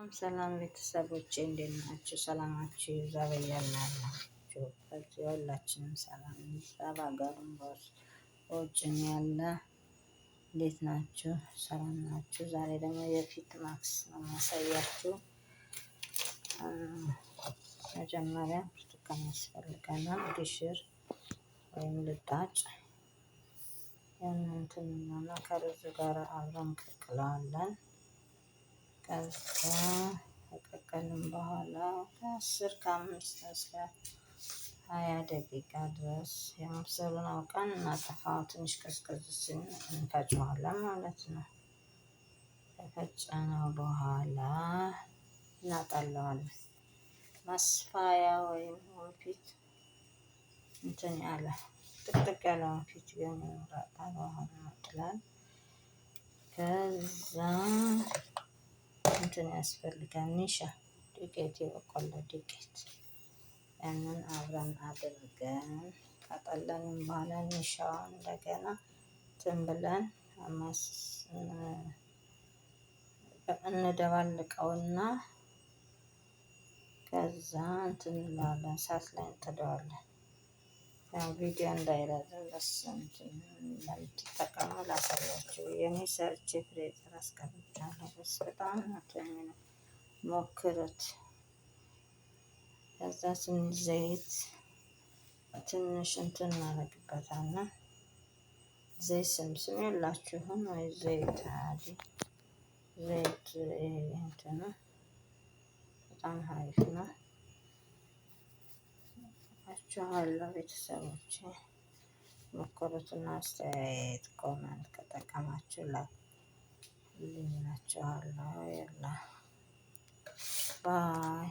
ሰላም ቤተሰቦቼ እንዴት ናችሁ? ሰላማችሁ ይብዛ በያላችሁ። በዚህ ሁላችንም ሰላም ይብዛ። በሀገርም በውጭም ያለ እንዴት ናችሁ? ሰላም ናችሁ? ዛሬ ደግሞ የፊት ማክስ ነው ማሳያችሁ። መጀመሪያ ብርቱካን ያስፈልገናል፣ ግሽር ወይም ልጣጭ። ያንን ትንና ከሩዝ ጋር አብረን እንቀቅለዋለን። ከዛ ከቀቀልን በኋላ ከ5 እስከ 20 ደቂቃ ድረስ የመብሰሉን አውቀን እናጠፋው። ትንሽ ቀዝቀዝ ሲል እንፈጨዋለን ማለት ነው። ከፈጨነው በኋላ እናጠለዋለን። ማስፋያ ወይም ወንፊት እንትን ያለ ጥቅጥቅ ያለ ወንፊት የሚመረጣል በኋላ ይጥላል። ከዛ እንትን ያስፈልጋል፣ ኒሻ ዱቄት፣ የበቆሎ ዱቄት። ያንን አብረን አድርገን ካጠለልን በኋላ ኒሻውን እንደገና እንትን ብለን እንደባልቀውና ከዛ እንትን እንላለን፣ እሳት ላይ እንጥደዋለን። ያው ቪዲዮ እንዳይረዝም ለምትጠቀሙ ላሳያችሁ። የኔ ሰርቼ ፍሬዘር አስቀምጫለሁ። በጣም ነው ሞክሩት። ከዛ ትንሽ ዘይት ትንሽ እንትን እናደርግበታለን። ዘይት ስምስም የላችሁም ወይ? ዘይት አዲ ዘይት እንትን በጣም ሀሪፍ ነው። አችኋለሁ ቤተሰቦቼ፣ ሞክሩትና አስተያየት ኮመንት ከጠቀማችሁ ላኩልኝ እላችኋለሁ። ባይ